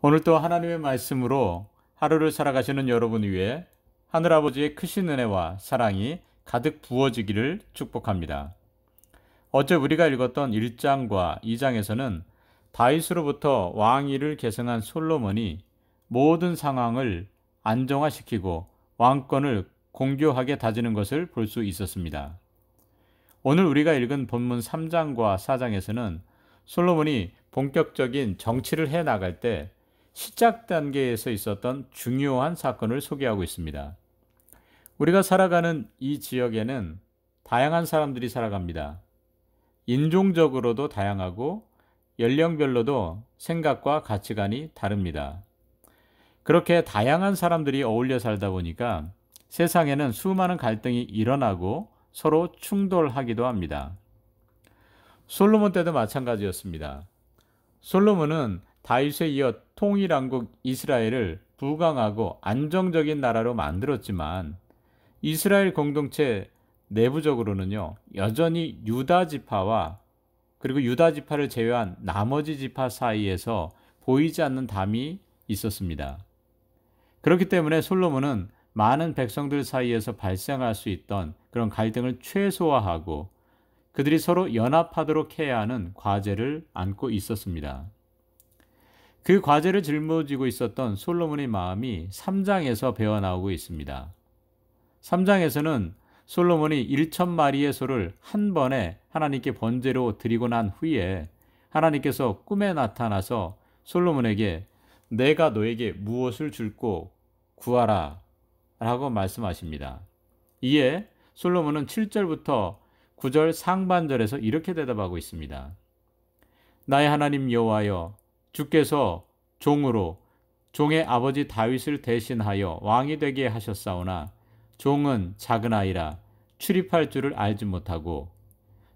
오늘 또 하나님의 말씀으로 하루를 살아가시는 여러분 위해 하늘아버지의 크신 은혜와 사랑이 가득 부어지기를 축복합니다. 어제 우리가 읽었던 1장과 2장에서는 다윗으로부터 왕위를 계승한 솔로몬이 모든 상황을 안정화시키고 왕권을 공교하게 다지는 것을 볼 수 있었습니다. 오늘 우리가 읽은 본문 3장과 4장에서는 솔로몬이 본격적인 정치를 해 나갈 때 시작 단계에서 있었던 중요한 사건을 소개하고 있습니다. 우리가 살아가는 이 지역에는 다양한 사람들이 살아갑니다. 인종적으로도 다양하고 연령별로도 생각과 가치관이 다릅니다. 그렇게 다양한 사람들이 어울려 살다 보니까 세상에는 수많은 갈등이 일어나고 서로 충돌하기도 합니다. 솔로몬 때도 마찬가지였습니다. 솔로몬은 다윗에 이어 통일왕국 이스라엘을 부강하고 안정적인 나라로 만들었지만 이스라엘 공동체 내부적으로는요, 여전히 유다 지파와 그리고 유다 지파를 제외한 나머지 지파 사이에서 보이지 않는 담이 있었습니다. 그렇기 때문에 솔로몬은 많은 백성들 사이에서 발생할 수 있던 그런 갈등을 최소화하고 그들이 서로 연합하도록 해야 하는 과제를 안고 있었습니다. 그 과제를 짊어지고 있었던 솔로몬의 마음이 3장에서 배어나오고 있습니다. 3장에서는 솔로몬이 1,000마리의 소를 한 번에 하나님께 번제로 드리고 난 후에 하나님께서 꿈에 나타나서 솔로몬에게 내가 너에게 무엇을 줄고 구하라 라고 말씀하십니다. 이에 솔로몬은 7절부터 9절 상반절에서 이렇게 대답하고 있습니다. 나의 하나님 여호와여, 주께서 종으로 종의 아버지 다윗을 대신하여 왕이 되게 하셨사오나 종은 작은 아이라 출입할 줄을 알지 못하고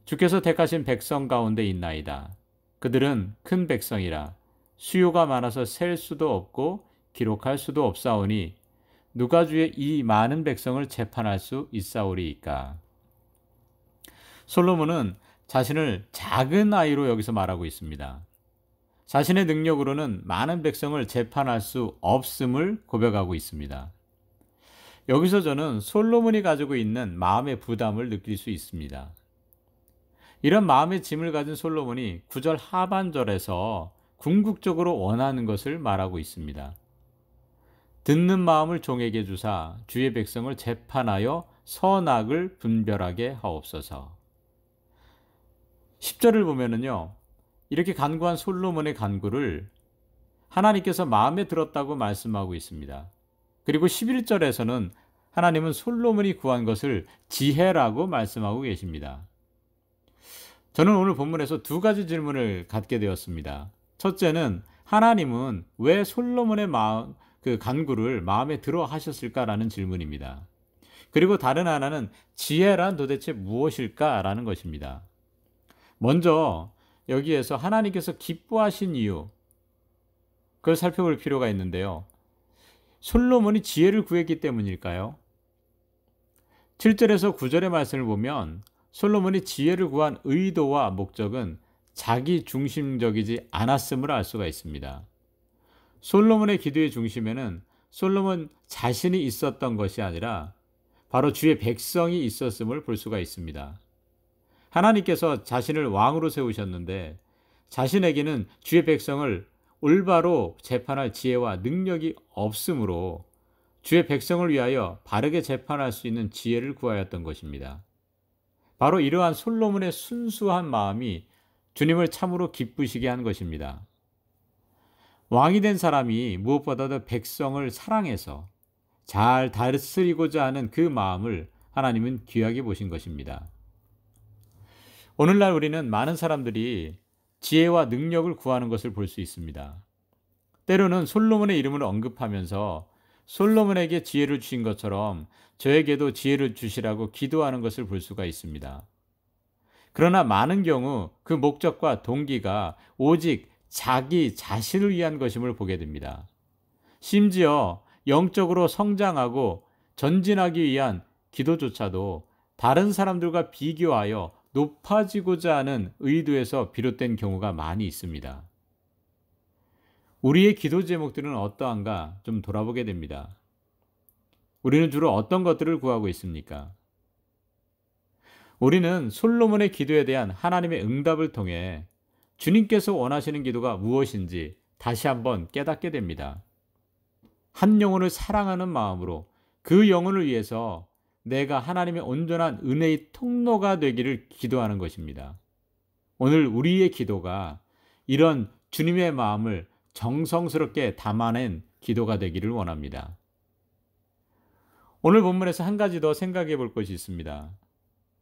주께서 택하신 백성 가운데 있나이다. 그들은 큰 백성이라 수요가 많아서 셀 수도 없고 기록할 수도 없사오니 누가 주의 이 많은 백성을 재판할 수 있사오리이까. 솔로몬은 자신을 작은 아이로 여기서 말하고 있습니다. 자신의 능력으로는 많은 백성을 재판할 수 없음을 고백하고 있습니다. 여기서 저는 솔로몬이 가지고 있는 마음의 부담을 느낄 수 있습니다. 이런 마음의 짐을 가진 솔로몬이 9절 하반절에서 궁극적으로 원하는 것을 말하고 있습니다. 듣는 마음을 종에게 주사 주의 백성을 재판하여 선악을 분별하게 하옵소서. 10절을 보면은요, 이렇게 간구한 솔로몬의 간구를 하나님께서 마음에 들었다고 말씀하고 있습니다. 그리고 11절에서는 하나님은 솔로몬이 구한 것을 지혜라고 말씀하고 계십니다. 저는 오늘 본문에서 두 가지 질문을 갖게 되었습니다. 첫째는 하나님은 왜 솔로몬의 그 간구를 마음에 들어 하셨을까라는 질문입니다. 그리고 다른 하나는 지혜란 도대체 무엇일까라는 것입니다. 먼저 여기에서 하나님께서 기뻐하신 이유, 그걸 살펴볼 필요가 있는데요. 솔로몬이 지혜를 구했기 때문일까요? 7절에서 9절의 말씀을 보면 솔로몬이 지혜를 구한 의도와 목적은 자기 중심적이지 않았음을 알 수가 있습니다. 솔로몬의 기도의 중심에는 솔로몬 자신이 있었던 것이 아니라 바로 주의 백성이 있었음을 볼 수가 있습니다. 하나님께서 자신을 왕으로 세우셨는데 자신에게는 주의 백성을 올바로 재판할 지혜와 능력이 없으므로 주의 백성을 위하여 바르게 재판할 수 있는 지혜를 구하였던 것입니다. 바로 이러한 솔로몬의 순수한 마음이 주님을 참으로 기쁘시게 한 것입니다. 왕이 된 사람이 무엇보다도 백성을 사랑해서 잘 다스리고자 하는 그 마음을 하나님은 귀하게 보신 것입니다. 오늘날 우리는 많은 사람들이 지혜와 능력을 구하는 것을 볼 수 있습니다. 때로는 솔로몬의 이름을 언급하면서 솔로몬에게 지혜를 주신 것처럼 저에게도 지혜를 주시라고 기도하는 것을 볼 수가 있습니다. 그러나 많은 경우 그 목적과 동기가 오직 자기 자신을 위한 것임을 보게 됩니다. 심지어 영적으로 성장하고 전진하기 위한 기도조차도 다른 사람들과 비교하여 높아지고자 하는 의도에서 비롯된 경우가 많이 있습니다. 우리의 기도 제목들은 어떠한가 좀 돌아보게 됩니다. 우리는 주로 어떤 것들을 구하고 있습니까? 우리는 솔로몬의 기도에 대한 하나님의 응답을 통해 주님께서 원하시는 기도가 무엇인지 다시 한번 깨닫게 됩니다. 한 영혼을 사랑하는 마음으로 그 영혼을 위해서 내가 하나님의 온전한 은혜의 통로가 되기를 기도하는 것입니다. 오늘 우리의 기도가 이런 주님의 마음을 정성스럽게 담아낸 기도가 되기를 원합니다. 오늘 본문에서 한 가지 더 생각해 볼 것이 있습니다.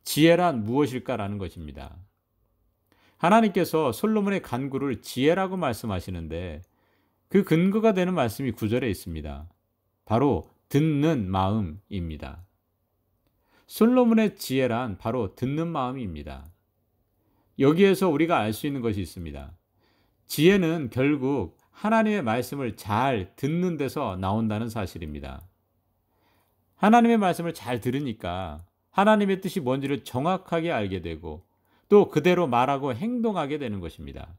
지혜란 무엇일까라는 것입니다. 하나님께서 솔로몬의 간구를 지혜라고 말씀하시는데 그 근거가 되는 말씀이 9절에 있습니다. 바로 듣는 마음입니다. 솔로몬의 지혜란 바로 듣는 마음입니다. 여기에서 우리가 알 수 있는 것이 있습니다. 지혜는 결국 하나님의 말씀을 잘 듣는 데서 나온다는 사실입니다. 하나님의 말씀을 잘 들으니까 하나님의 뜻이 뭔지를 정확하게 알게 되고 또 그대로 말하고 행동하게 되는 것입니다.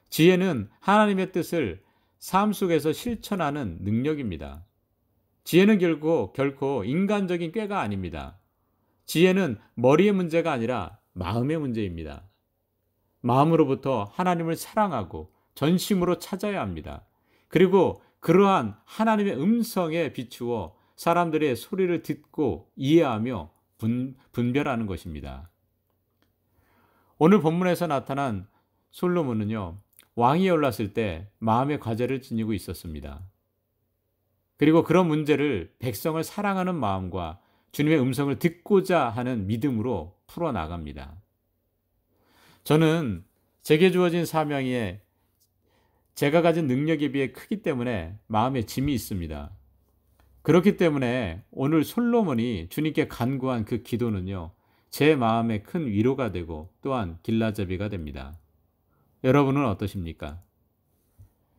지혜는 하나님의 뜻을 삶 속에서 실천하는 능력입니다. 지혜는 결코 인간적인 꾀가 아닙니다. 지혜는 머리의 문제가 아니라 마음의 문제입니다. 마음으로부터 하나님을 사랑하고 전심으로 찾아야 합니다. 그리고 그러한 하나님의 음성에 비추어 사람들의 소리를 듣고 이해하며 분별하는 것입니다. 오늘 본문에서 나타난 솔로몬은요, 왕위에 올랐을 때 마음의 과제를 지니고 있었습니다. 그리고 그런 문제를 백성을 사랑하는 마음과 주님의 음성을 듣고자 하는 믿음으로 풀어나갑니다. 저는 제게 주어진 사명이 제가 가진 능력에 비해 크기 때문에 마음에 짐이 있습니다. 그렇기 때문에 오늘 솔로몬이 주님께 간구한 그 기도는요, 제 마음에 큰 위로가 되고 또한 길라잡이가 됩니다. 여러분은 어떠십니까?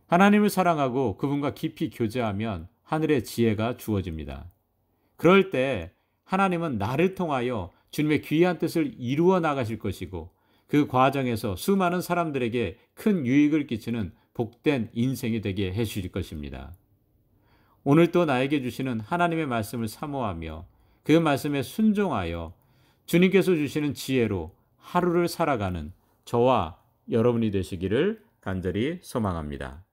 하나님을 사랑하고 그분과 깊이 교제하면 하늘의 지혜가 주어집니다. 그럴 때 하나님은 나를 통하여 주님의 귀한 뜻을 이루어 나가실 것이고 그 과정에서 수많은 사람들에게 큰 유익을 끼치는 복된 인생이 되게 해 주실 것입니다. 오늘 또 나에게 주시는 하나님의 말씀을 사모하며 그 말씀에 순종하여 주님께서 주시는 지혜로 하루를 살아가는 저와 여러분이 되시기를 간절히 소망합니다.